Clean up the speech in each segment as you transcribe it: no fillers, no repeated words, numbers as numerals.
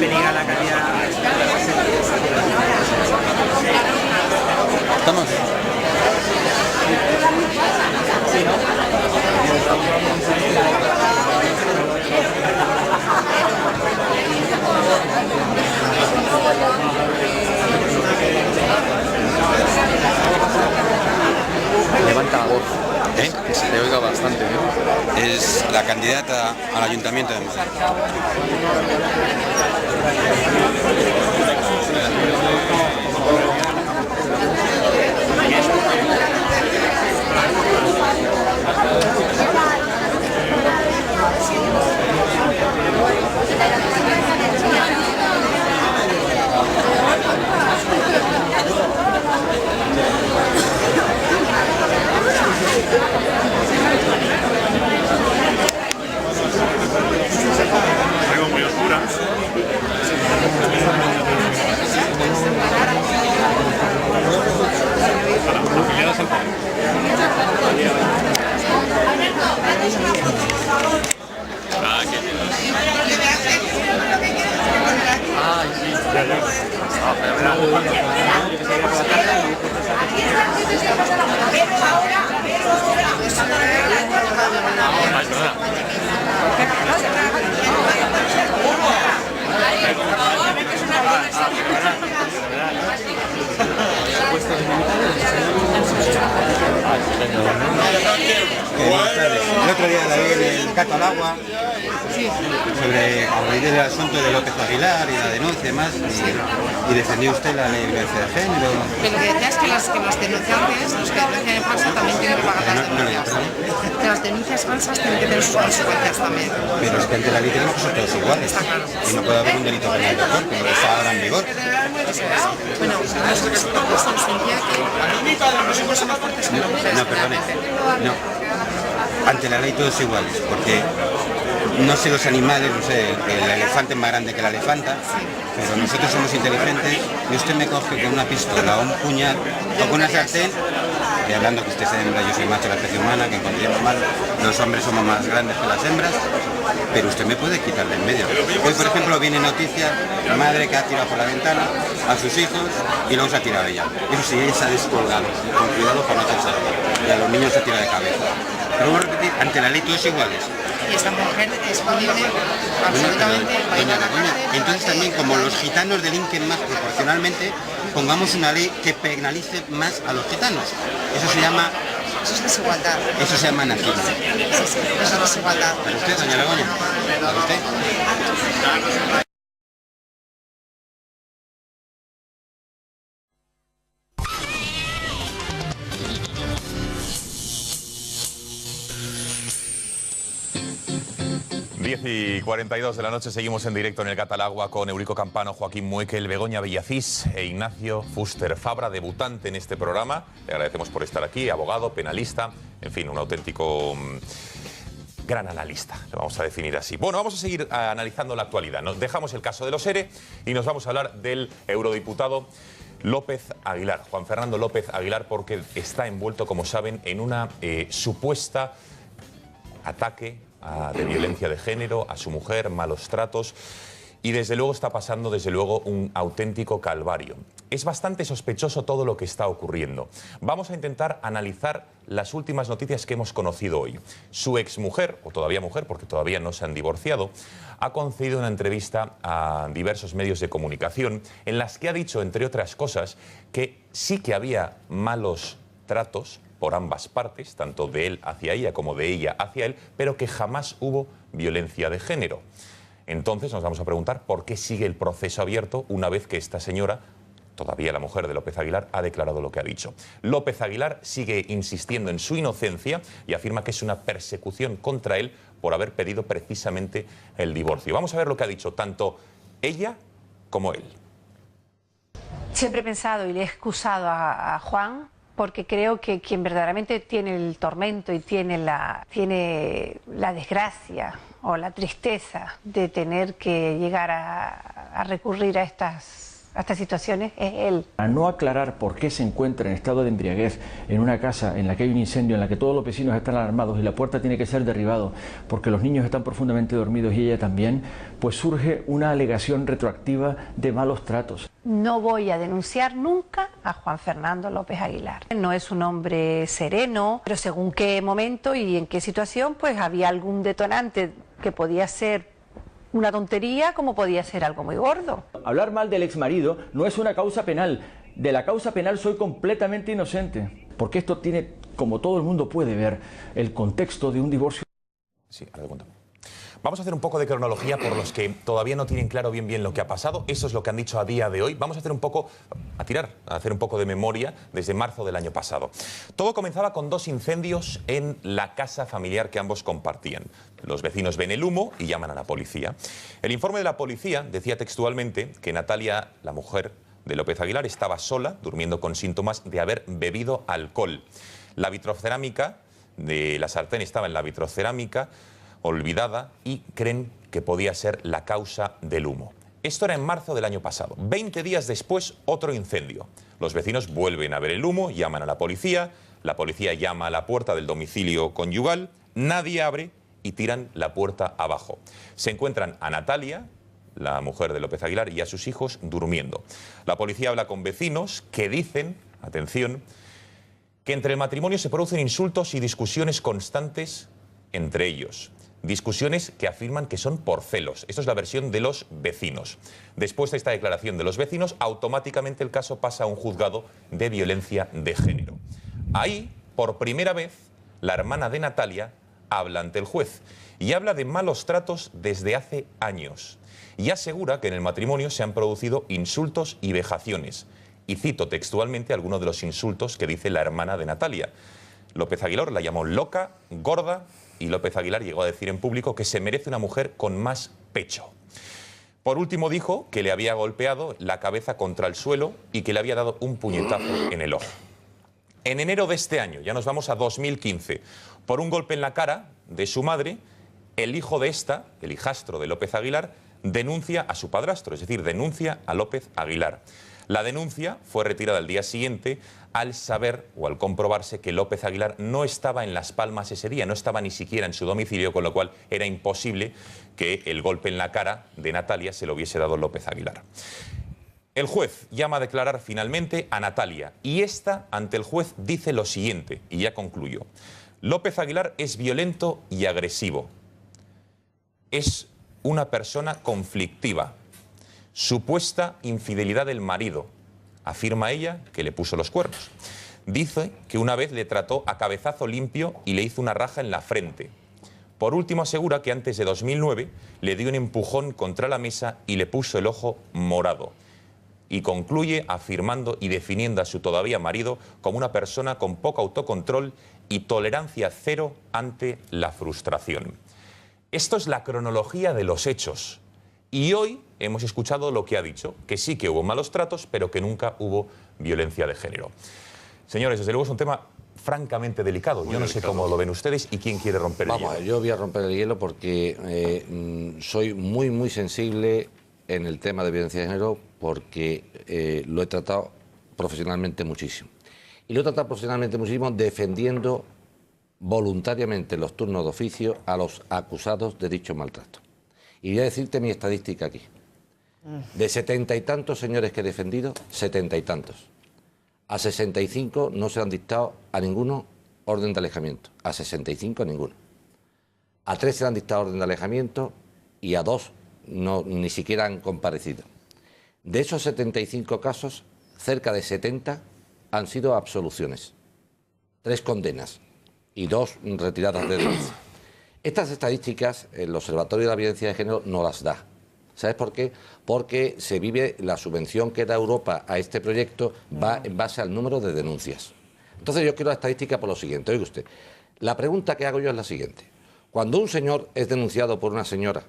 peligra la calidad. ¿Estamos? Levanta la voz, que se te oiga bastante, Es la candidata al Ayuntamiento de Madrid. Algo muy oscura. Afiliados al poder. El otro día la vi en el Cato al Agua sobre el asunto de López Aguilar y la denuncia y demás, y defendió usted la ley de violencia de género. Pero lo que decía es que los denunciantes, los que denuncian en falso, también tienen que pagar las denuncias. Que las denuncias falsas tienen que tener sus consecuencias también. Pero es que ante la ley tenemos que ser todos iguales. Está claro. Y no puede haber un delito penal de autor, que no está ahora en vigor. Bueno, nosotros sentía que nosotros somos fuertes que las mujeres. No, perdone. No. Ante la ley todos iguales, porque no sé los animales, no sé, el elefante es más grande que la elefanta, pero nosotros somos inteligentes y usted me coge con una pistola o un puñal o con una sartén, y hablando que usted es hembra, yo soy macho de la especie humana, que encontremos mal, los hombres somos más grandes que las hembras, pero usted me puede quitar de en medio. Hoy, por ejemplo, viene noticia, madre que ha tirado por la ventana a sus hijos y luego se ha tirado ella. Eso sí, ella se ha descolgado, con cuidado para no hacerse daño, y a los niños se tira de cabeza. Pero voy a repetir, ante la ley todos iguales. Y esta mujer es punible absolutamente para ir a la cárcel. Entonces también, como los gitanos delinquen más proporcionalmente, pongamos una ley que penalice más a los gitanos. Eso se llama... Eso es desigualdad. Eso se llama nazismo. Sí, eso es desigualdad. ¿Para usted, doña Begoña? ¿Para usted? Y 42 de la noche seguimos en directo en el Catalagua con Eurico Campano, Joaquín Muekel, Begoña Villacís e Ignacio Fuster Fabra, debutante en este programa. Le agradecemos por estar aquí, abogado, penalista, en fin, un auténtico gran analista, lo vamos a definir así. Bueno, vamos a seguir analizando la actualidad. Nos dejamos el caso de los ERE y nos vamos a hablar del eurodiputado López Aguilar, Juan Fernando López Aguilar, porque está envuelto, como saben, en una supuesta ataque de violencia de género a su mujer, malos tratos, y desde luego está pasando un auténtico calvario. Es bastante sospechoso todo lo que está ocurriendo. Vamos a intentar analizar las últimas noticias que hemos conocido hoy. Su exmujer, o todavía mujer porque todavía no se han divorciado, ha concedido una entrevista a diversos medios de comunicación en las que ha dicho, entre otras cosas, que sí que había malos tratos por ambas partes, tanto de él hacia ella como de ella hacia él, pero que jamás hubo violencia de género. Entonces nos vamos a preguntar por qué sigue el proceso abierto una vez que esta señora, todavía la mujer de López Aguilar, ha declarado lo que ha dicho. López Aguilar sigue insistiendo en su inocencia y afirma que es una persecución contra él por haber pedido precisamente el divorcio. Vamos a ver lo que ha dicho tanto ella como él. Siempre he pensado y le he excusado a Juan, porque creo que quien verdaderamente tiene el tormento y tiene la desgracia o la tristeza de tener que llegar a recurrir a estas a estas situaciones es él. A no aclarar por qué se encuentra en estado de embriaguez en una casa en la que hay un incendio, en la que todos los vecinos están alarmados y la puerta tiene que ser derribada porque los niños están profundamente dormidos y ella también, pues surge una alegación retroactiva de malos tratos. No voy a denunciar nunca a Juan Fernando López Aguilar. No es un hombre sereno, pero según qué momento y en qué situación, pues había algún detonante que podía ser una tontería como podía ser algo muy gordo. Hablar mal del exmarido no es una causa penal. De la causa penal soy completamente inocente, porque esto tiene, como todo el mundo puede ver, el contexto de un divorcio. Sí, ahora te cuento. Vamos a hacer un poco de cronología por los que todavía no tienen claro bien lo que ha pasado. Eso es lo que han dicho a día de hoy. Vamos a hacer un poco, a hacer un poco de memoria desde marzo del año pasado. Todo comenzaba con 2 incendios en la casa familiar que ambos compartían. Los vecinos ven el humo y llaman a la policía. El informe de la policía decía textualmente que Natalia, la mujer de López Aguilar, estaba sola, durmiendo con síntomas de haber bebido alcohol. La vitrocerámica de la sartén estaba en la vitrocerámica, olvidada, y creen que podía ser la causa del humo. Esto era en marzo del año pasado. 20 días después, otro incendio. Los vecinos vuelven a ver el humo, llaman a la policía llama a la puerta del domicilio conyugal, nadie abre y tiran la puerta abajo. Se encuentran a Natalia, la mujer de López Aguilar, y a sus hijos durmiendo. La policía habla con vecinos que dicen, atención, que entre el matrimonio se producen insultos y discusiones constantes entre ellos. Discusiones que afirman que son por celos. Esto es la versión de los vecinos. Después de esta declaración de los vecinos, automáticamente el caso pasa a un juzgado de violencia de género. Ahí, por primera vez, la hermana de Natalia habla ante el juez y habla de malos tratos desde hace años. Y asegura que en el matrimonio se han producido insultos y vejaciones. Y cito textualmente algunos de los insultos que dice la hermana de Natalia. López Aguilar la llamó loca, gorda, y López Aguilar llegó a decir en público que se merece una mujer con más pecho. Por último dijo que le había golpeado la cabeza contra el suelo y que le había dado un puñetazo en el ojo. En enero de este año, ya nos vamos a 2015, por un golpe en la cara de su madre, el hijo de esta, el hijastro de López Aguilar, denuncia a su padrastro, es decir, denuncia a López Aguilar. La denuncia fue retirada al día siguiente al saber o al comprobarse que López Aguilar no estaba en Las Palmas ese día, no estaba ni siquiera en su domicilio, con lo cual era imposible que el golpe en la cara de Natalia se lo hubiese dado López Aguilar. El juez llama a declarar finalmente a Natalia y esta, ante el juez, dice lo siguiente, y ya concluyo. López Aguilar es violento y agresivo. Es una persona conflictiva. Supuesta infidelidad del marido. Afirma ella que le puso los cuernos. Dice que una vez le trató a cabezazo limpio y le hizo una raja en la frente. Por último asegura que antes de 2009 le dio un empujón contra la mesa y le puso el ojo morado. Y concluye afirmando y definiendo a su todavía marido como una persona con poco autocontrol y tolerancia cero ante la frustración. Esto es la cronología de los hechos. Y hoy hemos escuchado lo que ha dicho, que sí que hubo malos tratos, pero que nunca hubo violencia de género. Señores, desde luego es un tema francamente delicado. Yo no sé cómo lo ven ustedes y quién quiere romper el hielo. Yo voy a romper el hielo porque soy muy sensible en el tema de violencia de género porque lo he tratado profesionalmente muchísimo. Y lo he tratado profesionalmente muchísimo defendiendo voluntariamente en los turnos de oficio a los acusados de dicho maltrato. Y voy a decirte mi estadística aquí. De 70 y tantos señores que he defendido, 70 y tantos. A 65 no se han dictado a ninguno orden de alejamiento. A 65 ninguno. A 3 se han dictado orden de alejamiento y a 2 ni siquiera han comparecido. De esos 75 casos, cerca de 70 han sido absoluciones. 3 condenas y 2 retiradas de denuncia. Estas estadísticas el Observatorio de la Violencia de Género no las da. ¿Sabes por qué? Porque se vive, la subvención que da Europa a este proyecto va en base al número de denuncias. Entonces yo quiero la estadística por lo siguiente. Oiga usted, la pregunta que hago yo es la siguiente. Cuando un señor es denunciado por una señora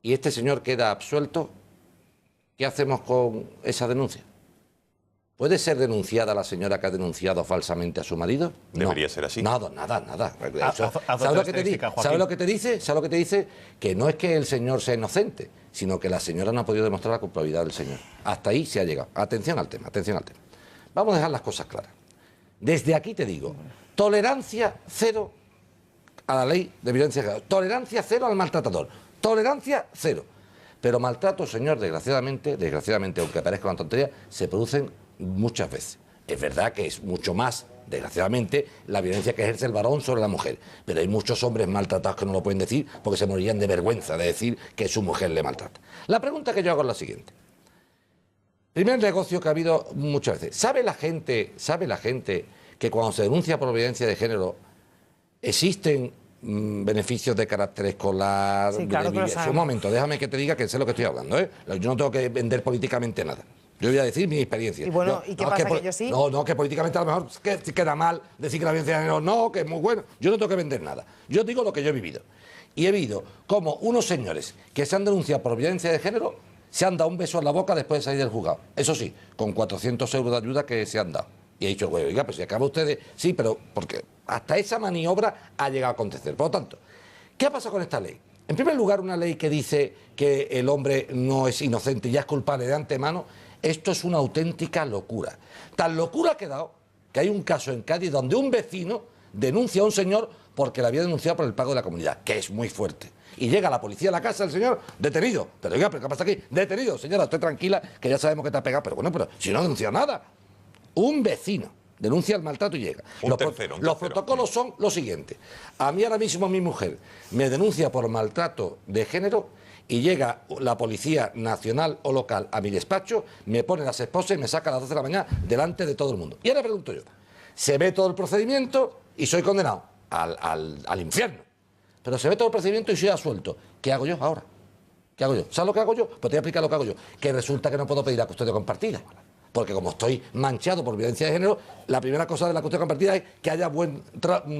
y este señor queda absuelto, ¿qué hacemos con esa denuncia? ¿Puede ser denunciada la señora que ha denunciado falsamente a su marido? Debería ser así. Nada. ¿Sabes lo que te dice? ¿Sabes lo que te dice? ¿Sabes lo que te dice? Que no es que el señor sea inocente, sino que la señora no ha podido demostrar la culpabilidad del señor. Hasta ahí se ha llegado. Atención al tema, atención al tema. Vamos a dejar las cosas claras. Desde aquí te digo, tolerancia cero a la ley de violencia de género, tolerancia cero al maltratador, tolerancia cero. Pero maltrato, señor, desgraciadamente, aunque parezca una tontería, se producen muchas veces. Es verdad que es mucho más, desgraciadamente, la violencia que ejerce el varón sobre la mujer. Pero hay muchos hombres maltratados que no lo pueden decir porque se morirían de vergüenza de decir que su mujer le maltrata. La pregunta que yo hago es la siguiente. Primer negocio que ha habido muchas veces. ¿Sabe la gente que cuando se denuncia por violencia de género existen beneficios de carácter escolar? Sí, claro que lo sabemos. Un momento, déjame que te diga que sé lo que estoy hablando, ¿eh? Yo no tengo que vender políticamente nada. Yo voy a decir mi experiencia. Y bueno, ¿y qué pasa que yo sí? No, que políticamente a lo mejor queda mal decir que la violencia de género no, que es muy bueno. Yo no tengo que vender nada. Yo digo lo que yo he vivido. Y he vivido como unos señores que se han denunciado por violencia de género se han dado un beso en la boca después de salir del juzgado. Eso sí, con 400 euros de ayuda que se han dado. Y he dicho, bueno, oiga, pues si acaba ustedes... Sí, pero porque hasta esa maniobra ha llegado a acontecer. Por lo tanto, ¿qué ha pasado con esta ley? En primer lugar, una ley que dice que el hombre no es inocente y ya es culpable de antemano. Esto es una auténtica locura. Tan locura ha quedado que hay un caso en Cádiz donde un vecino denuncia a un señor porque le había denunciado por el pago de la comunidad, que es muy fuerte. Y llega la policía a la casa del señor, detenido. Pero oiga, ¿pero qué pasa aquí? Detenido. Señora, estoy tranquila, que ya sabemos que te ha pegado. Pero bueno, pero si no denuncia nada. Un vecino denuncia el maltrato y llega. Los protocolos son los siguientes. A mí ahora mismo mi mujer me denuncia por maltrato de género y llega la Policía Nacional o local a mi despacho, me pone las esposas y me saca a las 12 de la mañana delante de todo el mundo. Y ahora pregunto yo, se ve todo el procedimiento y soy condenado al infierno. Pero se ve todo el procedimiento y soy absuelto. ¿Qué hago yo ahora? ¿Qué hago yo? ¿Sabes lo que hago yo? Pues te voy a explicar lo que hago yo. Que resulta que no puedo pedir la custodia compartida. Porque como estoy manchado por violencia de género, la primera cosa de la custodia compartida es que haya buen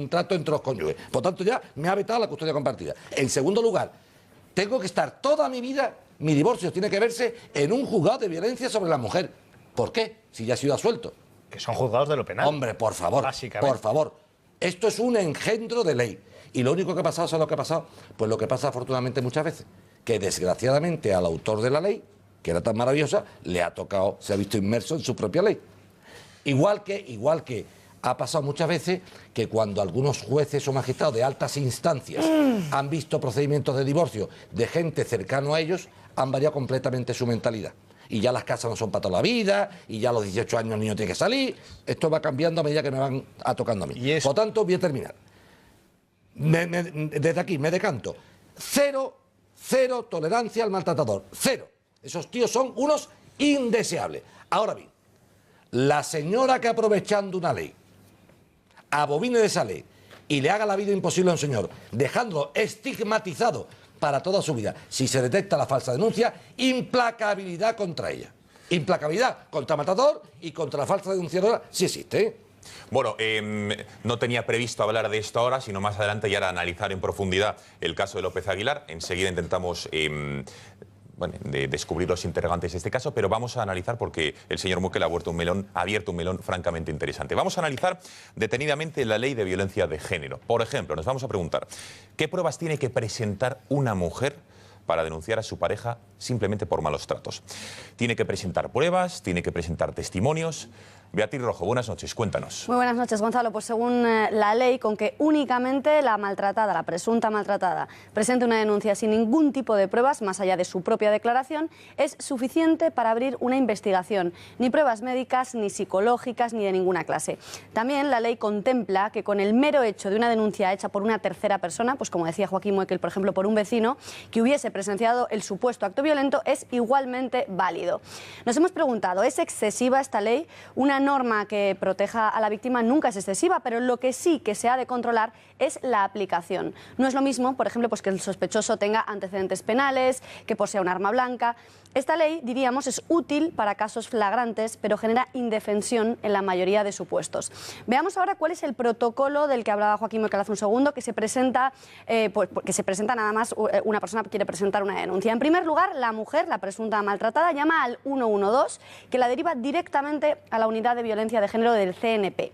trato entre los cónyuges. Por tanto, ya me ha vetado la custodia compartida. En segundo lugar, tengo que estar toda mi vida, mi divorcio tiene que verse en un juzgado de violencia sobre la mujer. ¿Por qué? Si ya ha sido absuelto. Que son juzgados de lo penal. Hombre, por favor, básicamente. por favor. Esto es un engendro de ley. Y lo único que ha pasado, ¿sabes lo que ha pasado? Pues lo que pasa afortunadamente muchas veces, que desgraciadamente al autor de la ley, que era tan maravillosa, le ha tocado, se ha visto inmerso en su propia ley. Igual que ha pasado muchas veces que cuando algunos jueces o magistrados de altas instancias han visto procedimientos de divorcio de gente cercano a ellos, han variado completamente su mentalidad. Y ya las casas no son para toda la vida, y ya a los 18 años el niño tiene que salir. Esto va cambiando a medida que me van tocando a mí. Por tanto, voy a terminar. Desde aquí me decanto. Cero tolerancia al maltratador. Cero. Esos tíos son unos indeseables. Ahora bien, la señora que aprovechando una ley, abomine de esa ley y le haga la vida imposible a un señor, dejándolo estigmatizado para toda su vida, si se detecta la falsa denuncia, implacabilidad contra ella. Implacabilidad contra el maltratador y contra la falsa denunciadora, si existe, ¿eh? Bueno, no tenía previsto hablar de esto ahora, sino más adelante ya era analizar en profundidad el caso de López Aguilar. Enseguida intentamos de descubrir los interrogantes de este caso, pero vamos a analizar porque el señor Muekel ha abierto un melón francamente interesante. Vamos a analizar detenidamente la ley de violencia de género. Por ejemplo, nos vamos a preguntar, ¿qué pruebas tiene que presentar una mujer para denunciar a su pareja simplemente por malos tratos? Tiene que presentar pruebas, tiene que presentar testimonios. Beatriz Rojo, buenas noches, cuéntanos. Muy buenas noches, Gonzalo. Pues según la ley, con que únicamente la maltratada, la presunta maltratada, presente una denuncia sin ningún tipo de pruebas, más allá de su propia declaración, es suficiente para abrir una investigación. Ni pruebas médicas, ni psicológicas, ni de ninguna clase. También la ley contempla que con el mero hecho de una denuncia hecha por una tercera persona, pues como decía Joaquín Muekel, por ejemplo, por un vecino, que hubiese presenciado el supuesto acto violento, es igualmente válido. Nos hemos preguntado, ¿es excesiva esta ley? Una Una norma que proteja a la víctima nunca es excesiva, pero lo que sí que se ha de controlar es la aplicación. No es lo mismo, por ejemplo, pues que el sospechoso tenga antecedentes penales, que posea un arma blanca. Esta ley, diríamos, es útil para casos flagrantes, pero genera indefensión en la mayoría de supuestos. Veamos ahora cuál es el protocolo del que hablaba Joaquín Moekel hace un segundo, que se presenta nada más una persona que quiere presentar una denuncia. En primer lugar, la mujer, la presunta maltratada, llama al 112, que la deriva directamente a la unidad de violencia de género del CNP.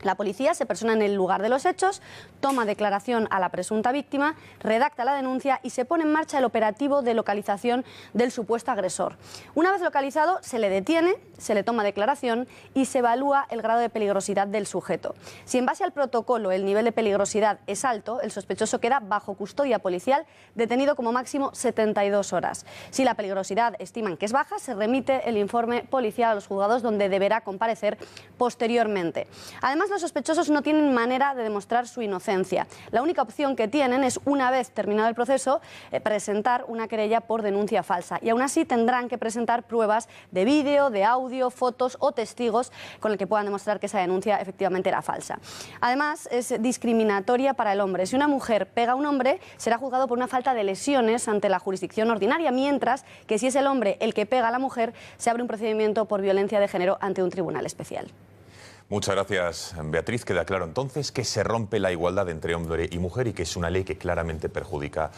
La policía se persona en el lugar de los hechos, toma declaración a la presunta víctima, redacta la denuncia y se pone en marcha el operativo de localización del supuesto agresor. Una vez localizado, se le detiene, se le toma declaración y se evalúa el grado de peligrosidad del sujeto. Si en base al protocolo el nivel de peligrosidad es alto, el sospechoso queda bajo custodia policial, detenido como máximo 72 horas. Si la peligrosidad estiman que es baja, se remite el informe policial a los juzgados, donde deberá comparecer posteriormente. Además, los sospechosos no tienen manera de demostrar su inocencia. La única opción que tienen es, una vez terminado el proceso, presentar una querella por denuncia falsa. Y aún así tendrán que presentar pruebas de vídeo, de audio, fotos o testigos con el que puedan demostrar que esa denuncia efectivamente era falsa. Además, es discriminatoria para el hombre. Si una mujer pega a un hombre, será juzgado por una falta de lesiones ante la jurisdicción ordinaria, mientras que si es el hombre el que pega a la mujer, se abre un procedimiento por violencia de género ante un tribunal especial. Muchas gracias, Beatriz. Queda claro entonces que se rompe la igualdad entre hombre y mujer y que es una ley que claramente perjudica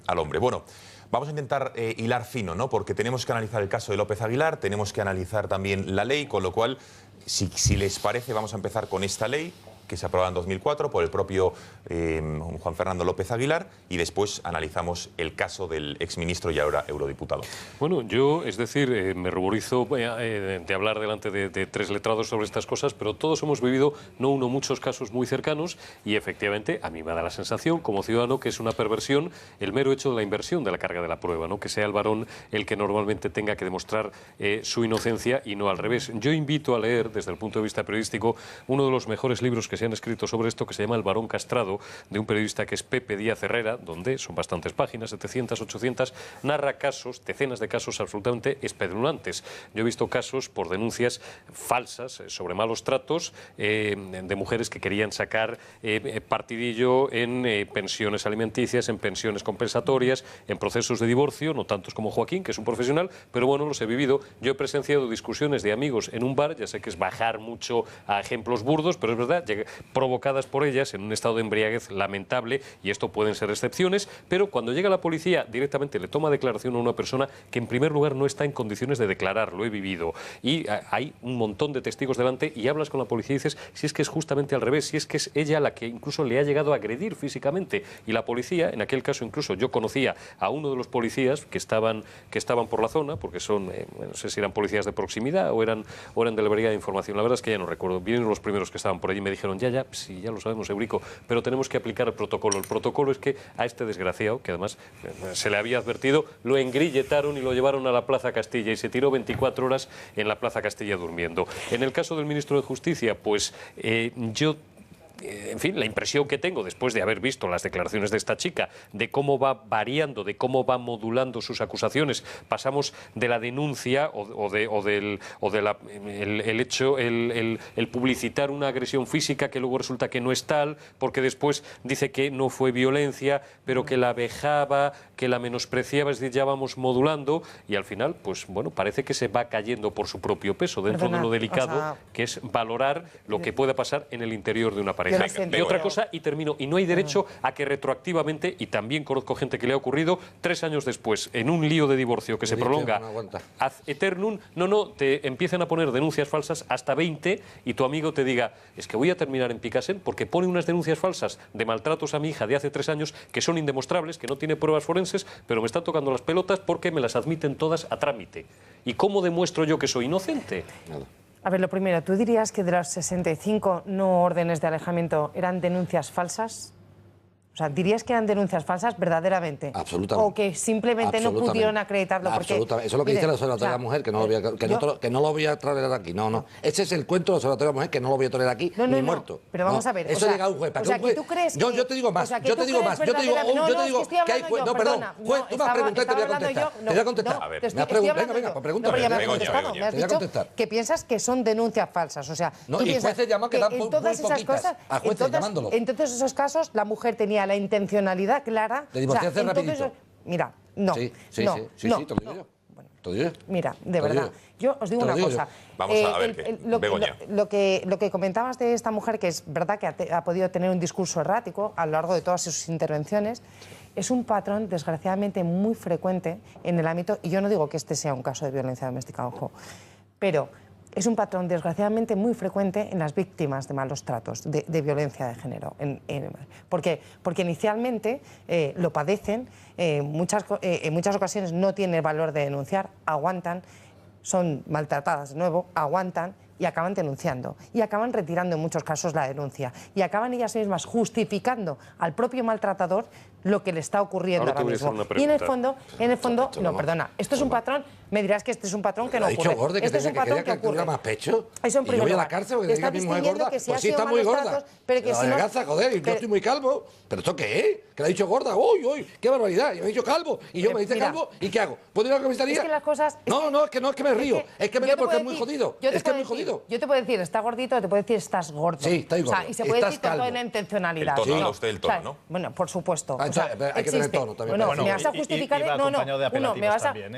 al hombre. Bueno, vamos a intentar hilar fino, ¿no? Porque tenemos que analizar el caso de López Aguilar, tenemos que analizar también la ley, con lo cual, si les parece, vamos a empezar con esta ley, que se aprobó en 2004 por el propio Juan Fernando López Aguilar, y después analizamos el caso del exministro y ahora eurodiputado. Bueno, yo, es decir, me ruborizo de hablar delante de tres letrados sobre estas cosas, pero todos hemos vivido, no uno, muchos casos muy cercanos, y efectivamente a mí me da la sensación, como ciudadano, que es una perversión el mero hecho de la inversión de la carga de la prueba, ¿no? Que sea el varón el que normalmente tenga que demostrar su inocencia y no al revés. Yo invito a leer, desde el punto de vista periodístico, uno de los mejores libros que se han escrito sobre esto, que se llama El varón castrado, de un periodista que es Pepe Díaz Herrera, donde son bastantes páginas, 700, 800, narra casos, decenas de casos absolutamente espeluznantes. Yo he visto casos por denuncias falsas sobre malos tratos de mujeres que querían sacar partidillo en pensiones alimenticias, en pensiones compensatorias, en procesos de divorcio, no tantos como Joaquín, que es un profesional, pero bueno, los he vivido. Yo he presenciado discusiones de amigos en un bar, ya sé que es bajar mucho a ejemplos burdos, pero es verdad, provocadas por ellas en un estado de embriaguez lamentable, y esto pueden ser excepciones, pero cuando llega la policía directamente le toma declaración a una persona que en primer lugar no está en condiciones de declarar, lo he vivido, y hay un montón de testigos delante, y hablas con la policía y dices si es que es justamente al revés, si es que es ella la que incluso le ha llegado a agredir físicamente, y la policía, en aquel caso incluso yo conocía a uno de los policías que estaban por la zona, porque son, no sé si eran policías de proximidad o eran de la Brigada de Información, la verdad es que ya no recuerdo, vienen los primeros que estaban por allí y me dijeron, ya, sí, ya lo sabemos, Eurico, pero tenemos que aplicar el protocolo. El protocolo es que a este desgraciado, que además se le había advertido, lo engrilletaron y lo llevaron a la Plaza Castilla y se tiró 24 horas en la Plaza Castilla durmiendo. En el caso del ministro de Justicia, pues yo... En fin, la impresión que tengo después de haber visto las declaraciones de esta chica, de cómo va variando, de cómo va modulando sus acusaciones, pasamos de la denuncia el publicitar una agresión física que luego resulta que no es tal, porque después dice que no fue violencia, pero que la vejaba, que la menospreciaba, es decir, ya vamos modulando, y al final, pues bueno, parece que se va cayendo por su propio peso, dentro de lo delicado que es valorar lo que pueda pasar en el interior de una pareja. Y otra cosa, y termino, y no hay derecho a que retroactivamente, y también conozco gente que le ha ocurrido 3 años después, en un lío de divorcio que se prolonga ad eternum, te empiezan a poner denuncias falsas hasta 20, y tu amigo te diga, es que voy a terminar en Picasen porque pone unas denuncias falsas de maltratos a mi hija de hace 3 años que son indemostrables, que no tiene pruebas forenses, pero me están tocando las pelotas porque me las admiten todas a trámite. ¿Y cómo demuestro yo que soy inocente? Nada. A ver, lo primero, ¿tú dirías que de las 65 no órdenes de alejamiento eran denuncias falsas? O sea, ¿dirías que eran denuncias falsas verdaderamente? Absolutamente. O que simplemente no pudieron acreditarlo. Porque, absolutamente. Eso es lo que dice el Observatorio de la Mujer, que no, lo voy a tolerar aquí. No, no. Ese es el cuento del Observatorio de la Mujer, que no lo voy a tolerar aquí, ni muerto. Pero vamos a ver. Eso llega a un juez. ¿Para qué un juez? ¿tú crees yo te digo más. Yo te digo más. Yo te digo que hay juez. No, perdón. Juez, tú me has preguntado y te voy a contestar. Te voy a contestar. Me has preguntado. Venga, pregúntame. Me has dicho que piensas que son denuncias falsas. O sea, no, y jueces llaman que dan en todas esas cosas, a jueces llamándolos. En todos esos casos, la mujer tenía la intencionalidad clara de divorciarse rapidito. Mira, no. Sí, te lo digo yo. Te lo digo yo. Mira, de verdad, yo os digo una cosa. Vamos a ver, Begoña. Lo que comentabas de esta mujer, que es verdad que ha podido tener un discurso errático a lo largo de todas sus intervenciones, es un patrón, desgraciadamente, muy frecuente en el ámbito, y yo no digo que este sea un caso de violencia doméstica, ojo, pero es un patrón, desgraciadamente, muy frecuente en las víctimas de malos tratos, de violencia de género. Porque inicialmente lo padecen, en muchas ocasiones no tienen el valor de denunciar, aguantan, son maltratadas de nuevo, aguantan y acaban denunciando. Y acaban retirando en muchos casos la denuncia. Y acaban ellas mismas justificando al propio maltratador lo que le está ocurriendo ahora mismo. Y en el fondo, no, perdona, esto es un patrón, me dirás que este es un patrón que no ocurre. ¿Ha dicho gorda que este es un patrón que ocurre. Más pecho? Eso en primer lugar. Y yo voy a la cárcel porque diga mi mujer gorda, pues sí está muy gorda. Pero que si no... joder, yo estoy muy calvo. ¿Pero esto qué es? Que le ha dicho gorda, uy, qué barbaridad. Y me ha dicho calvo, y yo me dice calvo, ¿y qué hago? ¿Puedo ir a la comisaría? Es que las cosas... No, es que me río. Es que me río porque es muy jodido. Es que es muy jodido. Yo te puedo decir, está gordito, te puedo decir, estás gordo. Sí, estoy gordo. O sea, y se puede decir con toda la intencionalidad. El tono, habla usted del tono, ¿no? Bueno, por supuesto. Hay que tener tono también. ¿me vas a justificar?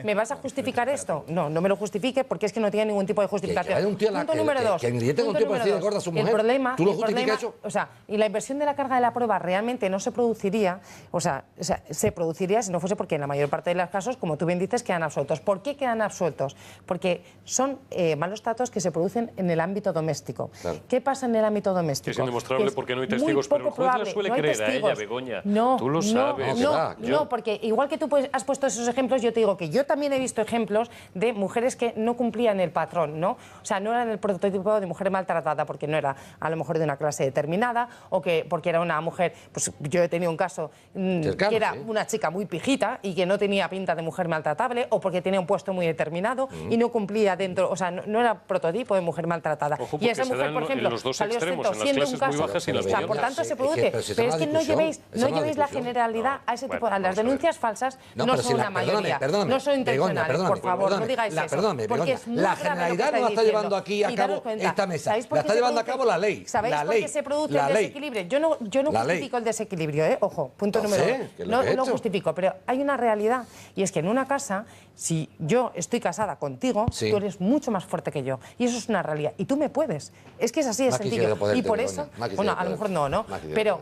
¿Me vas a justificar esto? No me lo justifique porque es que no tiene ningún tipo de justificación. Punto número dos. Que ni tenga un tipo de gorda a su mujer. El problema, ¿tú lo justificas eso? O sea, y la inversión de la carga de la prueba realmente no se produciría, o sea, se produciría si no fuese porque en la mayor parte de los casos, como tú bien dices, quedan absueltos. ¿Por qué quedan absueltos? Porque son malos tratos que se producen en el ámbito doméstico. Claro. ¿Qué pasa en el ámbito doméstico? Es indemostrable porque no hay testigos, pero el juez la suele creer a ella, Begoña. Tú lo sabes. No, porque igual que tú has puesto esos ejemplos, yo te digo que yo también he visto ejemplos de mujeres que no cumplían el patrón, ¿no? O sea, no eran el prototipo de mujer maltratada porque no era a lo mejor de una clase determinada o que porque era una mujer, pues yo he tenido un caso que era una chica muy pijita y que no tenía pinta de mujer maltratable o porque tenía un puesto muy determinado y no cumplía dentro, o sea, no era prototipo de mujer maltratada. Ojo, y esa mujer, por ejemplo, salió exento siendo un caso. O sea, por tanto se produce. Pero es que no llevéis la generalidad a ese tipo, a las denuncias falsas no son una mayoría, no son intencionales, por favor, no digáis eso. Porque es muy la generalidad no la está llevando aquí a cabo esta mesa, la está llevando a cabo la ley. ¿Sabéis por qué se produce el desequilibrio? Yo no justifico el desequilibrio, ojo, punto número 2. No lo justifico, pero hay una realidad y es que en una casa, si yo estoy casada contigo, tú eres mucho más fuerte que yo y eso es una realidad y tú me puedes. Es que es así de sencillo y por eso, bueno, a lo mejor no, pero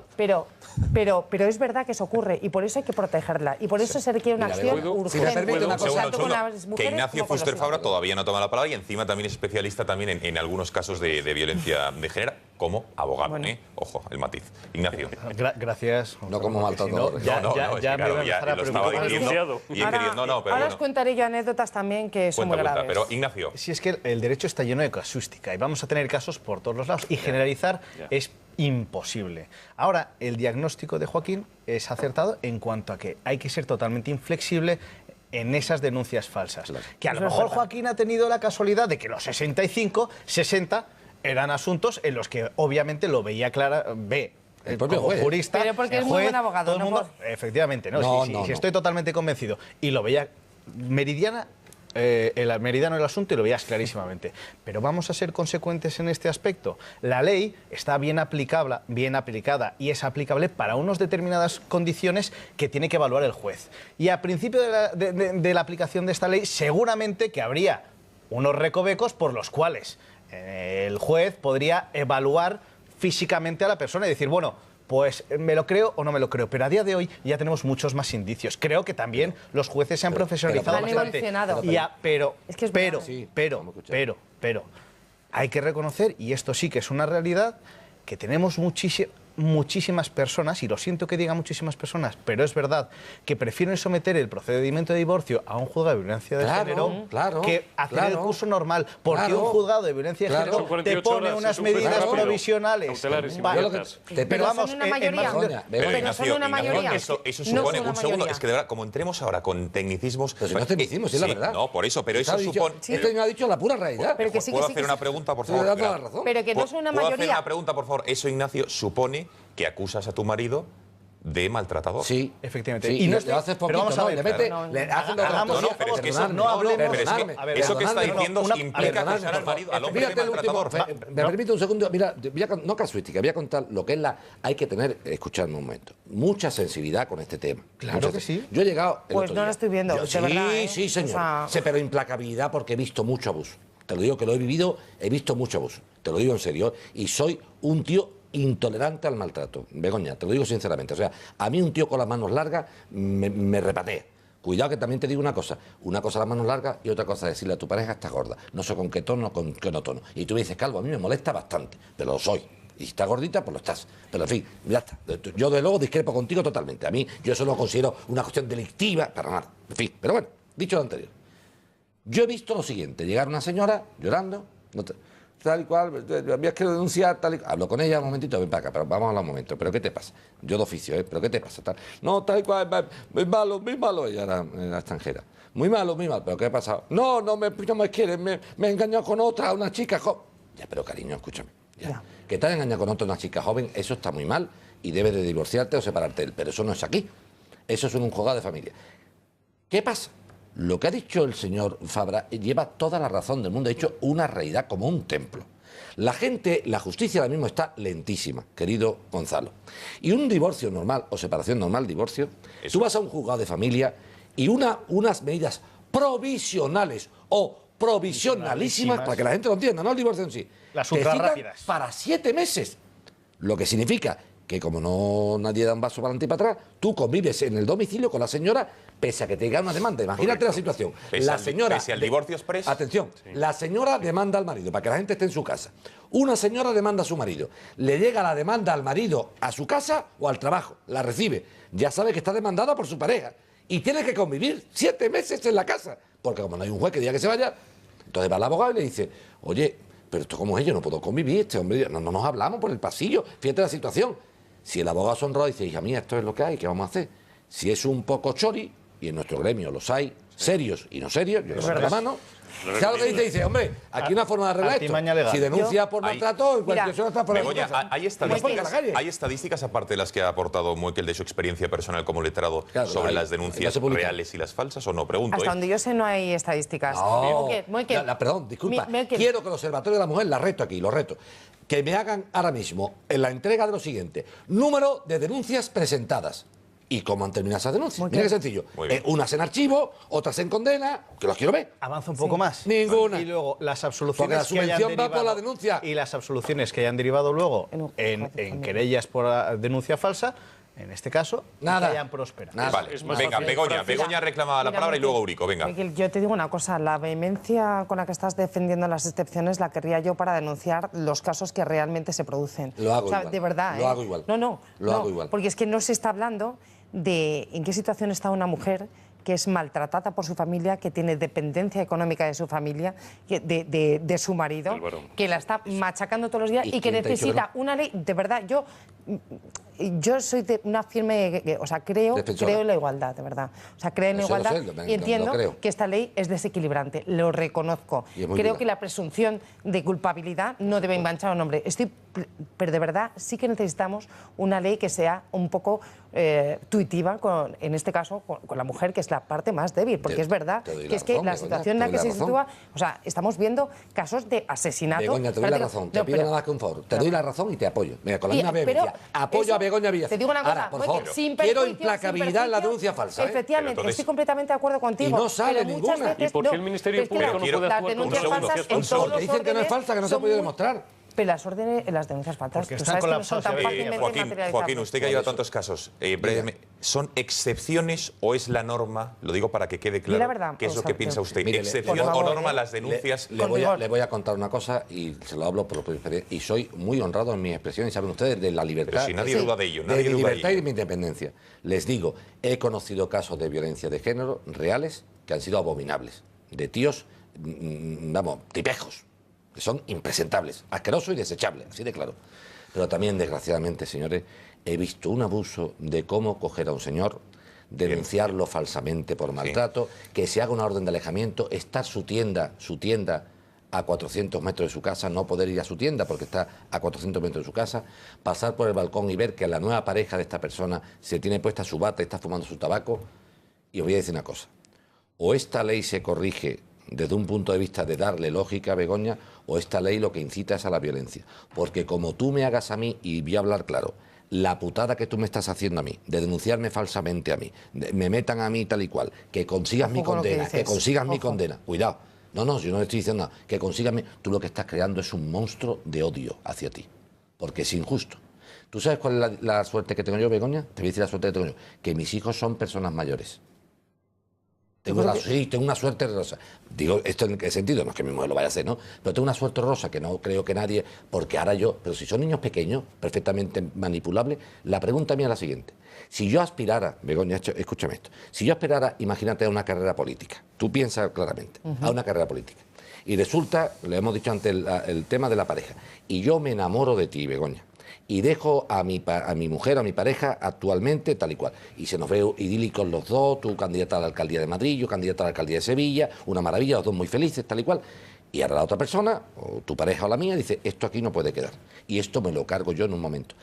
es verdad que eso ocurre y por eso hay que protegerla y por eso se requiere una acción urgente. Que Ignacio Fuster Fabra todavía no toma la palabra y encima también es especialista también en algunos casos de violencia de género como abogado. Bueno. Ojo, el matiz. Ignacio. Gracias. No como maltratador. Ya lo estaba diciendo. Ahora os contaré yo anécdotas también que son muy graves. Pero Ignacio. Si es que el derecho está lleno de casuística y vamos a tener casos por todos los lados y generalizar es imposible. Ahora, el diagnóstico de Joaquín es acertado en cuanto a que hay que ser totalmente inflexible en esas denuncias falsas. Que a lo mejor Joaquín ha tenido la casualidad de que los 60 eran asuntos en los que obviamente lo veía el propio juez, jurista, pero porque es muy buen abogado, todo el mundo, efectivamente, no, estoy totalmente convencido y lo veía meridiano el asunto y lo veías clarísimamente. Pero vamos a ser consecuentes en este aspecto. La ley está bien aplicada y es aplicable para unas determinadas condiciones que tiene que evaluar el juez. Y a principio de la aplicación de esta ley seguramente que habría unos recovecos por los cuales el juez podría evaluar físicamente a la persona y decir, bueno, pues me lo creo o no me lo creo. Pero a día de hoy ya tenemos muchos más indicios. Creo que también los jueces se han profesionalizado bastante. Pero hay que reconocer, y esto sí que es una realidad, que tenemos muchísimas personas, y lo siento que diga muchísimas personas, pero es verdad, que prefieren someter el procedimiento de divorcio a un juzgado de violencia de género que hacer el curso normal, porque un juzgado de violencia de género te pone unas medidas provisionales. Pero vamos, son una mayoría. Pero son una mayoría. Eso supone, un segundo, es que de verdad, como entremos ahora con tecnicismos... Pero si no tecnicismos, es la verdad. No, por eso, pero eso supone... Esto me ha dicho la pura realidad. ¿Puedo hacer una pregunta, por favor? Pero que no son una mayoría. ¿Puedo hacer una pregunta, por favor? Eso, Ignacio, supone que acusas a tu marido de maltratador. Sí, efectivamente. Sí, y no lo haces poquito, vamos a ver, le hacen pero es que eso no hablemos. Eso que está diciendo implica acusar al marido, al hombre de maltratador. Me permite un segundo, mira, no casuística, voy a contar lo que es hay que tener, escuchadme un momento, mucha sensibilidad con este tema. Claro que sí. Yo he llegado... Pues no lo estoy viendo, de verdad. Sí, señor. Pero implacabilidad porque he visto mucho abuso. Te lo digo que lo he vivido, he visto mucho abuso. Te lo digo en serio. Y soy un tío intolerante al maltrato. Begoña, te lo digo sinceramente. O sea, a mí un tío con las manos largas me repatea. Cuidado que también te digo una cosa las manos largas y otra cosa decirle a tu pareja estás gorda. No sé con qué tono, con qué no tono. Y tú me dices, Calvo, a mí me molesta bastante, pero lo soy. Y si estás gordita, pues lo estás. Pero en fin, ya está. Yo de luego discrepo contigo totalmente. A mí yo eso lo considero una cuestión delictiva, para nada. En fin, pero bueno, dicho lo anterior. Yo he visto lo siguiente, llegar una señora llorando, tal y cual, habías que denunciar, tal y cual. Hablo con ella un momentito, ven para acá, pero vamos a hablar un momento. ¿Pero qué te pasa? Yo de oficio, ¿pero qué te pasa? Tal. No, tal y cual, muy malo, ella era extranjera. Muy malo, ¿pero qué ha pasado? No me quiere, me engañó con otra, una chica joven. Ya, pero cariño, escúchame. Ya. Que te haya engañado con otra, una chica joven, eso está muy mal y debes de divorciarte o separarte de él. Pero eso no es aquí. Eso es en un juzgado de familia. ¿Qué pasa? Lo que ha dicho el señor Fabra lleva toda la razón del mundo. Ha dicho una realidad como un templo. La justicia ahora mismo está lentísima, querido Gonzalo. Y un divorcio normal o separación normal, divorcio, tú vas a un juzgado de familia y unas medidas provisionales o provisionalísimas, para que la gente lo entienda, no el divorcio en sí, las ultra rápidas, para 7 meses. Lo que significa que como nadie da un vaso para adelante y para atrás, tú convives en el domicilio con la señora pese a que te diga una demanda. Imagínate la situación. La señora, pese al divorcio express. Atención, sí. La señora demanda al marido para que la gente esté en su casa. Una señora demanda a su marido. Le llega la demanda al marido a su casa o al trabajo. La recibe. Ya sabe que está demandada por su pareja. Y tiene que convivir 7 meses en la casa. Porque como no hay un juez que diga que se vaya, entonces va al abogado y le dice, oye, pero esto como es, yo no puedo convivir, este hombre, no nos hablamos por el pasillo. Fíjate la situación. Si el abogado sonroja y dice, hija mía, esto es lo que hay, ¿qué vamos a hacer? Si es un poco chori, y en nuestro gremio los hay, serios y no serios, yo levanto la mano. ¿Sabes lo que dice? Dice, hombre, aquí una forma de arreglar esto. Si denuncia por maltrato, en cualquier zona está por Begoña, ¿hay estadísticas aparte de las que ha aportado Moekel de su experiencia personal como letrado sobre las denuncias reales y las falsas o no? Pregunto. Hasta donde yo sé no hay estadísticas. No. Perdón, disculpa. Quiero que el Observatorio de la Mujer, la reto aquí, lo reto, que me hagan ahora mismo en la entrega de lo siguiente: número de denuncias presentadas. ¿Y cómo han terminado esas denuncias? Mira qué sencillo. Unas en archivo, otras en condena, que los quiero ver. Avanza un poco más. Ninguna. Y luego las absoluciones. Porque la subvención va por la denuncia. Y las absoluciones que hayan derivado luego en querellas por denuncia falsa, en este caso, nada. Que hayan prosperado. Vale, venga, Begoña reclama la palabra y luego Eurico, venga. Miguel, yo te digo una cosa, la vehemencia con la que estás defendiendo las excepciones la querría yo para denunciar los casos que realmente se producen. Lo hago igual. De verdad. Lo hago igual. Lo hago igual. Porque es que no se está hablando de en qué situación está una mujer que es maltratada por su familia, que tiene dependencia económica de su familia, de su marido, que la está machacando todos los días y que necesita una ley. De verdad, yo soy de una firme, o sea, creo en la igualdad, de verdad. O sea, creo en la igualdad y entiendo que esta ley es desequilibrante, lo reconozco. Creo que la presunción de culpabilidad no debe manchar a un hombre. Pero de verdad sí que necesitamos una ley que sea un poco tuitiva, en este caso, con la mujer, que es la parte más débil, porque es verdad que es que la situación en la que se sitúa, o sea, estamos viendo casos de asesinato. Begoña, te doy la razón, te pido nada más que un favor, te doy la razón y te apoyo. Mira, con la misma vehemencia, apoyo a Begoña Villacís. Te digo una cosa, ahora, por favor, quiero implacabilidad en la denuncia falsa. Efectivamente, estoy completamente de acuerdo contigo. Y no sale ninguna. ¿Y por qué el Ministerio Público no puede actuar con denuncias falsas en todos porque los dicen que no es falsa, que no se ha podido demostrar. Pero las órdenes, las denuncias falsas, Porque tú están sabes que no son tan colapsados, fácilmente Joaquín, materializables. usted que ha llevado tantos casos, brevemente, ¿son excepciones o es la norma? Lo digo para que quede claro. la verdad, ¿Qué es lo que piensa usted? Mire, ¿Excepción por o favor, norma las denuncias? Le voy a contar una cosa y se lo hablo por propia experiencia. Y soy muy honrado en mi expresión y saben ustedes de la libertad. Pero si nadie duda de ello, de nadie mi duda de libertad y ello. de mi independencia. Les digo, he conocido casos de violencia de género reales que han sido abominables. De tíos, vamos, tipejos, que son impresentables, asquerosos y desechables, así de claro. Pero también, desgraciadamente, señores, he visto un abuso de cómo coger a un señor, denunciarlo falsamente por maltrato, que se haga una orden de alejamiento, estar su tienda a 400 metros de su casa, no poder ir a su tienda porque está a 400 metros de su casa, pasar por el balcón y ver que la nueva pareja de esta persona se tiene puesta su bata y está fumando su tabaco. Y os voy a decir una cosa, o esta ley se corrige desde un punto de vista de darle lógica a Begoña, o esta ley lo que incita es a la violencia. Porque como tú me hagas a mí, y voy a hablar claro, la putada que tú me estás haciendo a mí, de denunciarme falsamente a mí, me metan a mí tal y cual, que consigas mi condena, que consigas mi condena, cuidado, no, yo no le estoy diciendo nada, que consigas tú lo que estás creando es un monstruo de odio hacia ti, porque es injusto. ¿Tú sabes cuál es la suerte que tengo yo, Begoña? Te voy a decir la suerte que tengo yo, que mis hijos son personas mayores. Sí, tengo una suerte rosa. Digo esto en qué sentido, no es que mi mujer lo vaya a hacer, ¿no? Pero tengo una suerte rosa que no creo que nadie, porque ahora yo, pero si son niños pequeños, perfectamente manipulables, la pregunta mía es la siguiente. Si yo aspirara, Begoña, escúchame esto, si yo aspirara, imagínate, a una carrera política, tú piensas claramente, a una carrera política, y resulta, le hemos dicho antes el tema de la pareja, y yo me enamoro de ti, Begoña, y dejo a mi mujer, a mi pareja, actualmente tal y cual. Y se nos ve idílicos los dos, tú candidata a la alcaldía de Madrid, yo candidata a la alcaldía de Sevilla, una maravilla, los dos muy felices, tal y cual. Y ahora la otra persona, o tu pareja o la mía, dice, esto aquí no puede quedar. Y esto me lo cargo yo en un momento.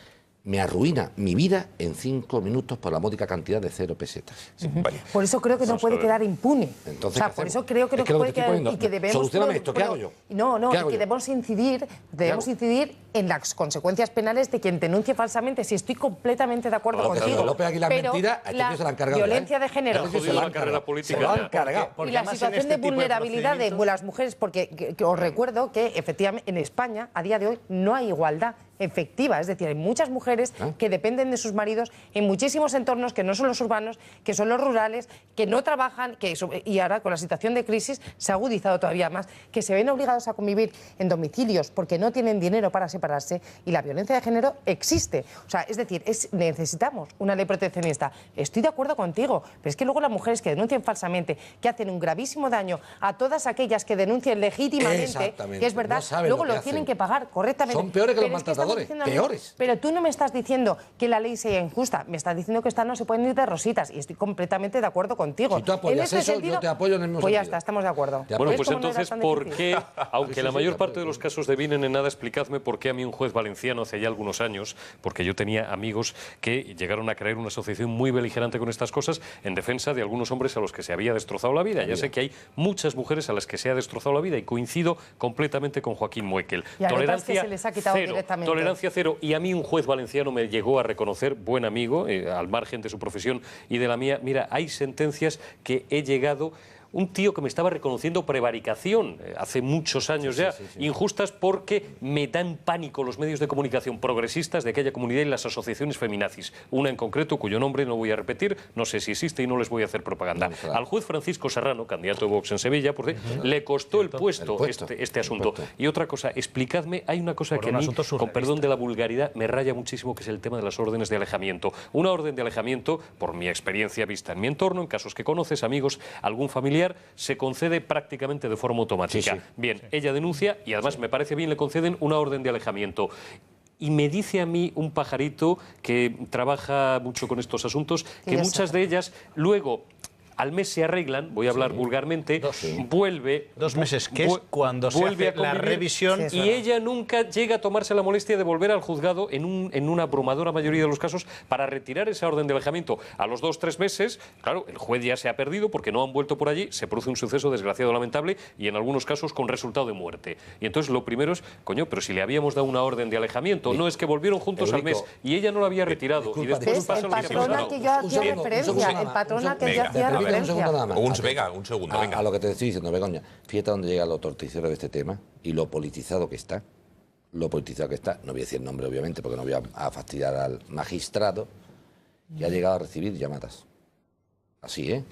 Me arruina mi vida en 5 minutos por la módica cantidad de 0 pesetas. Sí, vale. Por eso creo que no puede quedar impune. Entonces, o sea, por eso creo que no puede quedar y que debemos... Solucioname esto, ¿qué hago yo? No, ¿Qué hago que yo? debemos incidir en las consecuencias penales de quien denuncie falsamente. Si estoy completamente de acuerdo contigo. López Aguilar pero mentira, a este tío se la han cargado. violencia de género Se la han cargado. política. Se lo han cargado. Y la situación de vulnerabilidad de las mujeres, porque que os recuerdo que efectivamente en España a día de hoy no hay igualdad efectiva, es decir, hay muchas mujeres que dependen de sus maridos en muchísimos entornos que no son los urbanos, que son los rurales, que no trabajan, y ahora con la situación de crisis se ha agudizado todavía más, que se ven obligados a convivir en domicilios porque no tienen dinero para separarse, y la violencia de género existe. O sea, es decir, necesitamos una ley proteccionista. Estoy de acuerdo contigo, pero es que luego las mujeres que denuncian falsamente, que hacen un gravísimo daño a todas aquellas que denuncien legítimamente, que es verdad, no luego lo hacen. tienen que pagar correctamente. Son peores que los Pero es maltratadores. Peores. Pero tú no me estás diciendo que la ley sea injusta, me estás diciendo que esta no se pueden ir de rositas, y estoy completamente de acuerdo contigo. Si tú apoyas eso, yo te apoyo en el mismo Pues ya sentido. está, estamos de acuerdo. Bueno, ¿Ves pues cómo no era entonces, tan ¿por difícil? qué, aunque la mayor parte de los casos devinen en nada, explicadme por qué a mí un juez valenciano hace ya algunos años, porque yo tenía amigos que llegaron a crear una asociación muy beligerante con estas cosas en defensa de algunos hombres a los que se había destrozado la vida. Ya sé que hay muchas mujeres a las que se ha destrozado la vida y coincido completamente con Joaquín Muekel. Y a otras que se les ha quitado cero, directamente. tolerancia cero. Y a mí un juez valenciano me llegó a reconocer, buen amigo, al margen de su profesión y de la mía, mira, hay sentencias que he llegado... Un tío que me estaba reconociendo prevaricación hace muchos años injustas porque me dan pánico los medios de comunicación progresistas de aquella comunidad y las asociaciones feminazis. Una en concreto, cuyo nombre no voy a repetir, no sé si existe y no les voy a hacer propaganda. Al juez Francisco Serrano, candidato de Vox en Sevilla, por le costó el puesto este asunto. Y otra cosa, explicadme, hay una cosa que a mí, con perdón de la vulgaridad, me raya muchísimo, que es el tema de las órdenes de alejamiento. Una orden de alejamiento, por mi experiencia vista en mi entorno, en casos que conoces, amigos, algún familiar, se concede prácticamente de forma automática. Bien, ella denuncia y además me parece bien le conceden una orden de alejamiento. Y me dice a mí un pajarito que trabaja mucho con estos asuntos que muchas de ellas luego... Al mes se arreglan, voy a hablar vulgarmente, vuelve... 2 meses, que es cuando se hace la revisión... Y ella nunca llega a tomarse la molestia de volver al juzgado en una abrumadora mayoría de los casos para retirar esa orden de alejamiento. A los 2 o 3 meses, claro, el juez ya se ha perdido porque no han vuelto por allí, se produce un suceso desgraciado, lamentable, y en algunos casos con resultado de muerte. Y entonces lo primero es, coño, pero si le habíamos dado una orden de alejamiento, no es que volvieron juntos al mes y ella no la había retirado. Y después pasa lo que patrón al que yo hacía referencia, el patrón al que yo hacía referencia. Un segundo nada más. Un segundo, venga. A lo que te estoy diciendo, Begoña. Fíjate dónde llega lo torticero de este tema y lo politizado que está. lo politizado que está, no voy a decir el nombre obviamente porque no voy a fastidiar al magistrado, que ha llegado a recibir llamadas. Así, ¿eh?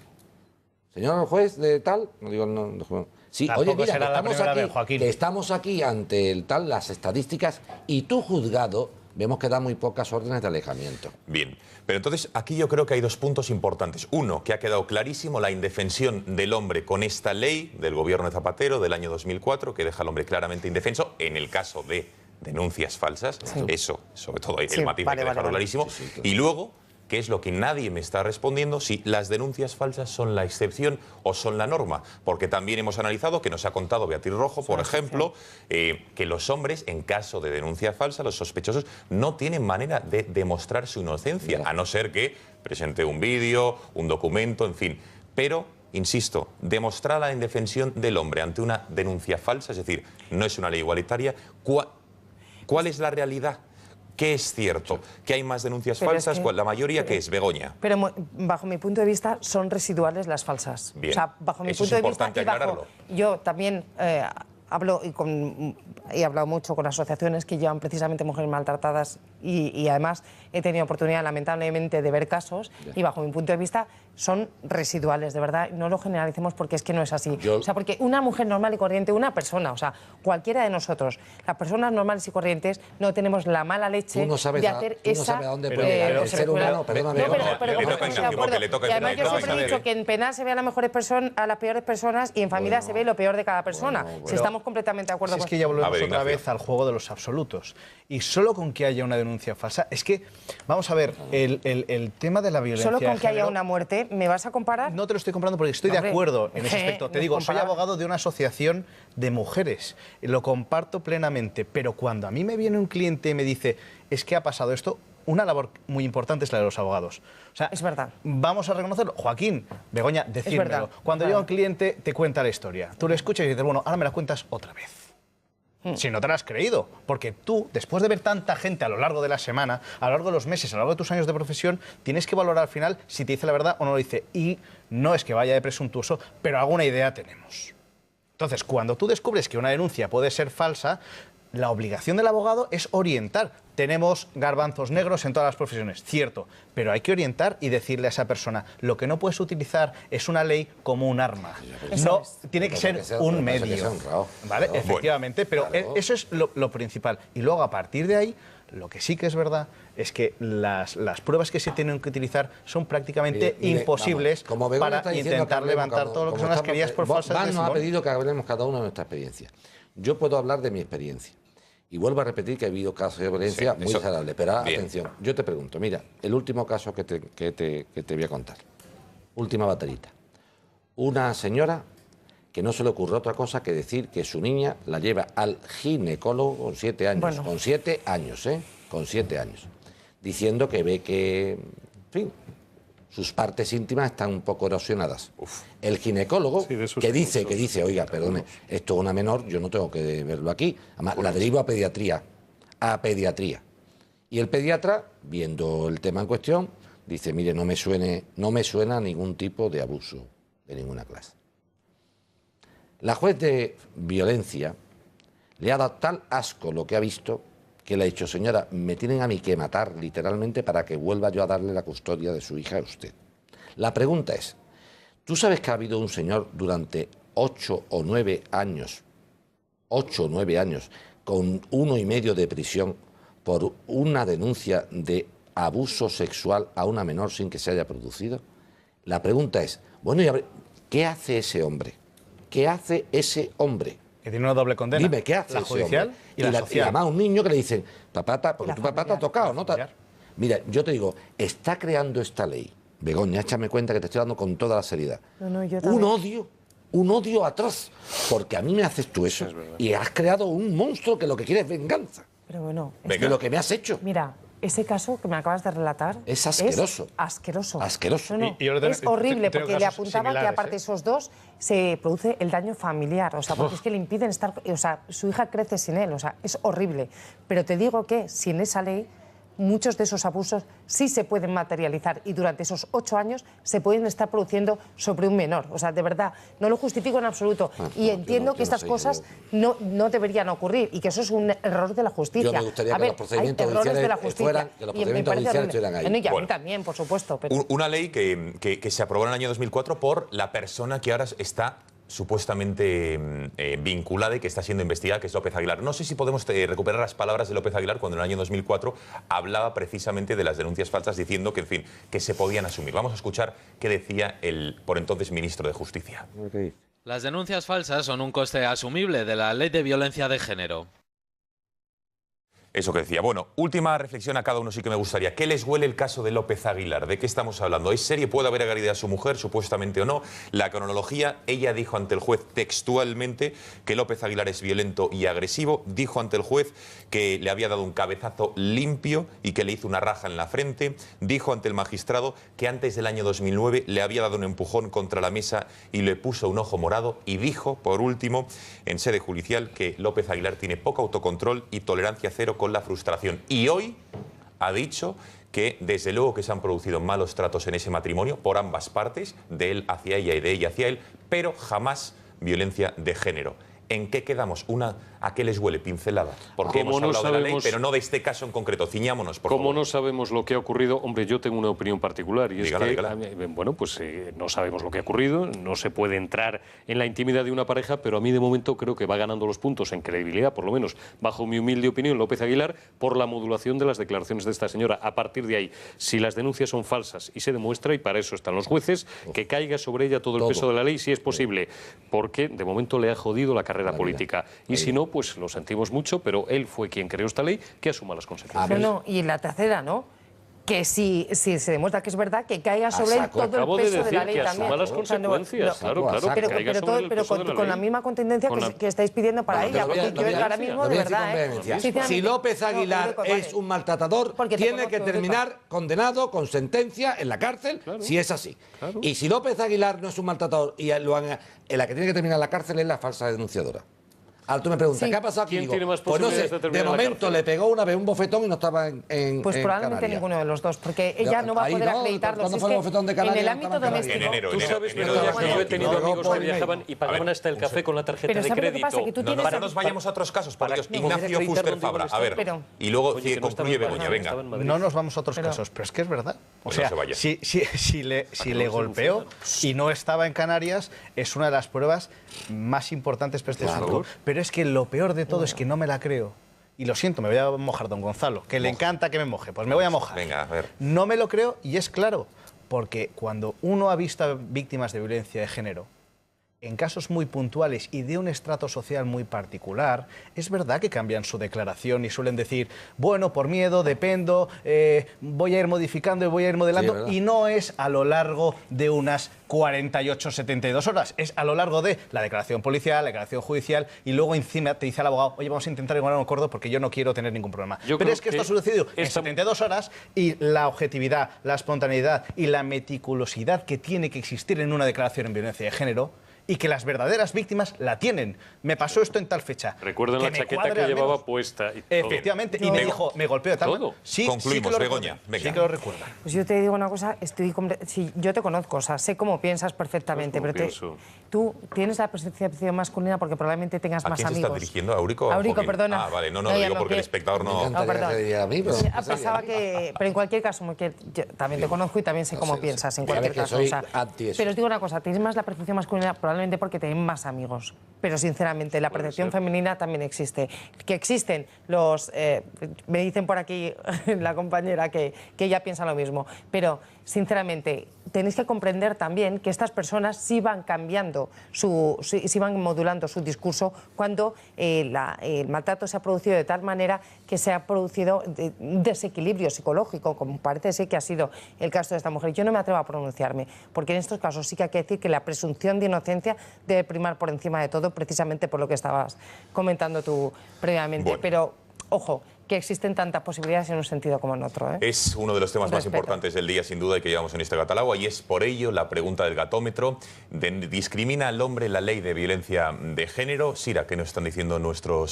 Señor juez de tal, no digo no. Sí, tampoco oye, mira, que estamos aquí ante el tal, las estadísticas, y tu juzgado vemos que da muy pocas órdenes de alejamiento. Bien, pero entonces aquí yo creo que hay dos puntos importantes. Uno, que ha quedado clarísimo, la indefensión del hombre con esta ley del gobierno de Zapatero del año 2004, que deja al hombre claramente indefenso en el caso de denuncias falsas. Sí. Eso, sobre todo, el matiz hay que dejarlo clarísimo. Sí, claro. Y luego, que es lo que nadie me está respondiendo, si las denuncias falsas son la excepción o son la norma. Porque también hemos analizado, que nos ha contado Beatriz Rojo, por ejemplo, que los hombres, en caso de denuncia falsa, los sospechosos, no tienen manera de demostrar su inocencia, a no ser que presente un vídeo, un documento, en fin. Pero, insisto, demostrar la indefensión del hombre ante una denuncia falsa, es decir, no es una ley igualitaria, ¿cuál es la realidad? ¿Qué es cierto? ¿Que hay más denuncias falsas? La mayoría, ¿qué es, Begoña? Pero bajo mi punto de vista son residuales las falsas. Bien. O sea, bajo mi Eso punto es de vista, importante aclararlo. Yo también hablo he hablado mucho con asociaciones que llevan precisamente mujeres maltratadas y además he tenido oportunidad, lamentablemente, de ver casos y bajo mi punto de vista son residuales, de verdad. No lo generalicemos porque es que no es así. O sea, porque una mujer normal y corriente, una persona, o sea, cualquiera de nosotros, las personas normales y corrientes, no tenemos la mala leche de hacer esa... Tú no sabes a dónde puede llegar el ser humano, perdóname. Y además yo siempre he dicho que en penal se ve a las mejores personas, a las peores personas y en familia se ve lo peor de cada persona. Si estamos completamente de acuerdo con eso. Es que ya volvemos otra vez al juego de los absolutos. Y solo con que haya una denuncia falsa, es que, vamos a ver, el tema de la violencia... Solo con que haya una muerte, ¿me vas a comparar? No te lo estoy comparando porque estoy de acuerdo en ese aspecto. Te digo, soy abogado de una asociación de mujeres. Lo comparto plenamente. Pero cuando a mí me viene un cliente y me dice, es que ha pasado esto, una labor muy importante es la de los abogados. O sea, es verdad. Vamos a reconocerlo. Joaquín, Begoña, decírmelo. Cuando llega un cliente, te cuenta la historia. Tú le escuchas y dices, bueno, ahora me la cuentas otra vez. Si no te la has creído, porque tú, después de ver tanta gente a lo largo de la semana, a lo largo de los meses, a lo largo de tus años de profesión, tienes que valorar al final si te dice la verdad o no lo dice. Y no es que vaya de presuntuoso, pero alguna idea tenemos. Entonces, cuando tú descubres que una denuncia puede ser falsa, la obligación del abogado es orientar. Tenemos garbanzos negros en todas las profesiones, cierto, pero hay que orientar y decirle a esa persona, lo que no puedes utilizar es una ley como un arma. No, tiene que ser un medio. ¿Vale? Efectivamente, pero eso es lo principal. Y luego, a partir de ahí, lo que sí que es verdad es que las pruebas que se tienen que utilizar son prácticamente imposibles para intentar levantar todo lo que son las querellas por falsa testimonio. Nos ha pedido que hablemos cada uno de nuestra experiencia. Yo puedo hablar de mi experiencia. Y vuelvo a repetir que ha habido casos de violencia muy desagradables. Pero atención, yo te pregunto, mira, el último caso que te voy a contar. Última baterita. Una señora que no se le ocurre otra cosa que decir que su niña la lleva al ginecólogo con 7 años. Bueno. Con 7 años, ¿eh? Con 7 años. Diciendo que ve que, en fin, sus partes íntimas están un poco erosionadas. El ginecólogo que dice, oiga, perdone, esto es una menor, yo no tengo que verlo aquí. Además, la derivo a pediatría. Y el pediatra, viendo el tema en cuestión, dice, mire, no me suena ningún tipo de abuso de ninguna clase. La juez de violencia le ha dado tal asco lo que ha visto que le ha dicho, señora, me tienen a mí que matar literalmente para que vuelva yo a darle la custodia de su hija a usted. La pregunta es, ¿tú sabes que ha habido un señor durante 8 o 9 años, con 1 y medio de prisión por una denuncia de abuso sexual a una menor sin que se haya producido? La pregunta es, bueno, ¿qué hace ese hombre? ¿Qué hace ese hombre? Que tiene una doble condena. Dime, ¿qué hace la judicial y la social? Y además un niño que le dicen, papá, porque tu papá te ha tocado, ¿no? Mira, yo te digo, está creando esta ley, Begoña, échame cuenta que te estoy dando con toda la seriedad, un odio atroz, porque a mí me haces tú eso y has creado un monstruo que lo que quiere es venganza. Pero bueno, de lo que me has hecho. Mira, ese caso que me acabas de relatar es asqueroso. Asqueroso. No, es horrible porque le apuntaba que aparte de esos dos se produce el daño familiar, o sea, porque es que le impiden estar, o sea, su hija crece sin él, o sea, es horrible. Pero te digo que sin esa ley muchos de esos abusos sí se pueden materializar y durante esos 8 años se pueden estar produciendo sobre un menor. O sea, de verdad, no lo justifico en absoluto. Y entiendo que estas cosas no deberían ocurrir y que eso es un error de la justicia. Yo me gustaría que los procedimientos judiciales fueran, que los procedimientos judiciales estuvieran ahí. Y a mí también, por supuesto. Pero... Una ley que se aprobó en el año 2004 por la persona que ahora está supuestamente vinculada y que está siendo investigada, que es López Aguilar. No sé si podemos recuperar las palabras de López Aguilar cuando en el año 2004 hablaba precisamente de las denuncias falsas, diciendo que, en fin, que se podían asumir. Vamos a escuchar qué decía el por entonces ministro de Justicia. Las denuncias falsas son un coste asumible de la Ley de Violencia de Género. Eso que decía. Bueno, última reflexión a cada uno sí que me gustaría. ¿Qué les huele el caso de López Aguilar? ¿De qué estamos hablando? ¿Es serio? ¿Puede haber agredido a su mujer, supuestamente o no? La cronología, ella dijo ante el juez textualmente que López Aguilar es violento y agresivo. Dijo ante el juez que le había dado un cabezazo limpio y que le hizo una raja en la frente. Dijo ante el magistrado que antes del año 2009 le había dado un empujón contra la mesa y le puso un ojo morado. Y dijo, por último, en sede judicial, que López Aguilar tiene poco autocontrol y tolerancia cero con la frustración. Y hoy ha dicho que desde luego que se han producido malos tratos en ese matrimonio por ambas partes, de él hacia ella y de ella hacia él, pero jamás violencia de género. ¿En qué quedamos? ¿A qué les huele? Pincelada. Porque hemos hablado de la ley, pero no de este caso en concreto. Ciñámonos, por favor. Como no sabemos lo que ha ocurrido, hombre, yo tengo una opinión particular. Y dígala, es que, dígala. bueno, pues no sabemos lo que ha ocurrido, no se puede entrar en la intimidad de una pareja, pero a mí de momento creo que va ganando los puntos en credibilidad, por lo menos bajo mi humilde opinión, López Aguilar, por la modulación de las declaraciones de esta señora. A partir de ahí, si las denuncias son falsas y se demuestra, y para eso están los jueces, que caiga sobre ella todo el peso de la ley, si es posible, porque de momento le ha jodido la carrera política. Y si no, pues lo sentimos mucho, pero él fue quien creó esta ley, que asuma las consecuencias. Bueno, y la tercera, ¿no? Que si se demuestra que es verdad, que caiga sobre él todo el peso de la ley que también. asuma las consecuencias, claro, pero con la misma contundencia que estáis pidiendo para ella, porque yo ahora mismo, de verdad, si López Aguilar es un maltratador, tiene que terminar condenado con sentencia en la cárcel, si es así. Y si López Aguilar no es un maltratador y en la que tiene que terminar la cárcel es la falsa denunciadora. Ahora tú me preguntas, ¿qué ha pasado aquí? ¿Quién tiene más pues no sé, posibilidades de momento le pegó una vez un bofetón y no estaba en Pues probablemente Canarias. ninguno de los dos, porque ella no va a poder acreditarlo. ¿Cuándo fue el bofetón de Canarias? En el ámbito doméstico. En enero. Tú sabes que yo he tenido amigos que viajaban y pagaban hasta el café con la tarjeta de crédito. No nos vayamos a otros casos, por Dios. Ignacio Fuster Fabra. A ver, y luego concluye Begoña, venga. No nos vamos a otros casos, pero es que es verdad. O sea, si le golpeó y no estaba en Canarias, es una de las pruebas más importantes para este asunto. Pero es que lo peor de todo es que no me la creo. Y lo siento, me voy a mojar, don Gonzalo, que le encanta que me moje. Pues me voy a mojar. Venga, a ver. No me lo creo y es claro, porque cuando uno ha visto a víctimas de violencia de género, en casos muy puntuales y de un estrato social muy particular, es verdad que cambian su declaración y suelen decir, bueno, por miedo, dependo, voy a ir modificando y voy a ir modelando, y no es a lo largo de unas 48, 72 horas, es a lo largo de la declaración policial, la declaración judicial, y luego encima te dice el abogado, oye, vamos a intentar llegar a un acuerdo porque yo no quiero tener ningún problema. Pero es que esto ha sucedido en 72 horas y la objetividad, la espontaneidad y la meticulosidad que tiene que existir en una declaración en violencia de género, y que las verdaderas víctimas la tienen. Me pasó esto en tal fecha. Recuerdan la chaqueta que llevaba puesta. Y efectivamente, y me dijo, me golpeó de tal manera. Sí, concluimos, Begoña. Sí que lo recuerda. Pues yo te digo una cosa, yo te conozco, o sea, sé cómo piensas perfectamente, pero tú tienes la percepción masculina porque probablemente tengas más amigos. ¿A quién se está dirigiendo? ¿A Eurico? A Eurico, perdona. Ah, vale, no digo porque el espectador no... No, perdón. Pensaba que... Pero en cualquier caso, yo también te conozco y también sé cómo piensas, en cualquier caso. Pero os digo una cosa, tienes más la percepción masculina probablemente porque tenéis más amigos. Pero sinceramente, la percepción femenina también existe. Que existen los... me dicen por aquí la compañera que ella piensa lo mismo. Pero, sinceramente, tenéis que comprender también que estas personas sí van cambiando, sí van modulando su discurso cuando el maltrato se ha producido de tal manera que se ha producido un desequilibrio psicológico, como parece ser que ha sido el caso de esta mujer. Yo no me atrevo a pronunciarme, porque en estos casos sí que hay que decir que la presunción de inocencia debe primar por encima de todo, precisamente por lo que estabas comentando tú previamente. Bueno. Pero, ojo, que existen tantas posibilidades en un sentido como en otro. Es uno de los temas más importantes del día, sin duda, y que llevamos en este catálogo, y es por ello la pregunta del gatómetro. ¿Discrimina al hombre la ley de violencia de género? Sira, ¿qué nos están diciendo nuestro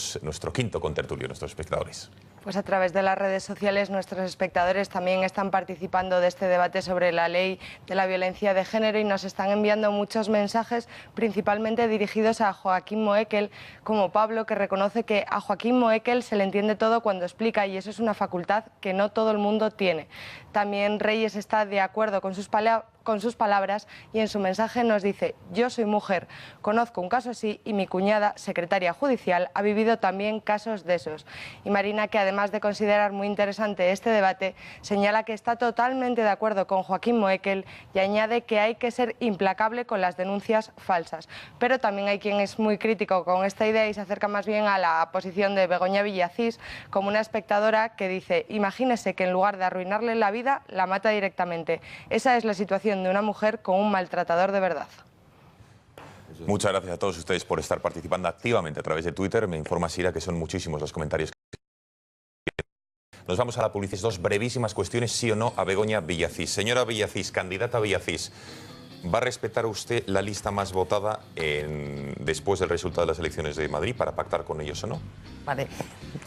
quinto contertulio, nuestros espectadores? Pues a través de las redes sociales nuestros espectadores también están participando de este debate sobre la ley de la violencia de género y nos están enviando muchos mensajes, principalmente dirigidos a Joaquín Moekel, como Pablo, que reconoce que a Joaquín Moekel se le entiende todo cuando explica y eso es una facultad que no todo el mundo tiene. También Reyes está de acuerdo con sus palabras y en su mensaje nos dice: yo soy mujer, conozco un caso así y mi cuñada, secretaria judicial, ha vivido también casos de esos. Y Marina, que además de considerar muy interesante este debate, señala que está totalmente de acuerdo con Joaquín Moekel y añade que hay que ser implacable con las denuncias falsas. Pero también hay quien es muy crítico con esta idea y se acerca más bien a la posición de Begoña Villacís, como una espectadora que dice: imagínese que en lugar de arruinarle la vida, la mata directamente. Esa es la situación de una mujer con un maltratador de verdad. Muchas gracias a todos ustedes por estar participando activamente a través de Twitter. Me informa Sira que son muchísimos los comentarios. Nos vamos a la publicidad. Dos brevísimas cuestiones, sí o no, a Begoña Villacís. Señora Villacís, candidata Villacís, ¿va a respetar usted la lista más votada después del resultado de las elecciones de Madrid para pactar con ellos o no? Vale.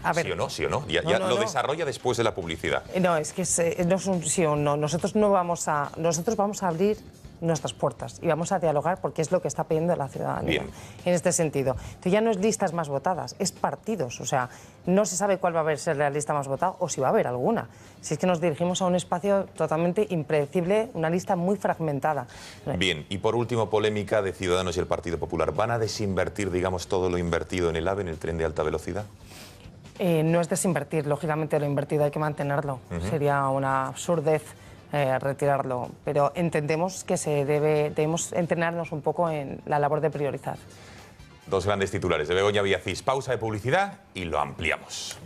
A ver. ¿Sí o no? ¿Sí o no? Ya lo desarrolla después de la publicidad. No, es que no es un sí o no. Nosotros vamos a abrir nuestras puertas y vamos a dialogar porque es lo que está pidiendo la ciudadanía. Bien. En este sentido. Entonces ya no es listas más votadas, es partidos. O sea, no se sabe cuál va a ser la lista más votada o si va a haber alguna. Si es que nos dirigimos a un espacio totalmente impredecible, una lista muy fragmentada. Bien, y por último, polémica de Ciudadanos y el Partido Popular. ¿Van a desinvertir, digamos, todo lo invertido en el AVE, en el tren de alta velocidad? No es desinvertir, lógicamente lo invertido hay que mantenerlo. Sería una absurdez retirarlo, pero entendemos que debemos entrenarnos un poco en la labor de priorizar. Dos grandes titulares de Begoña Villacís. Pausa de publicidad y lo ampliamos.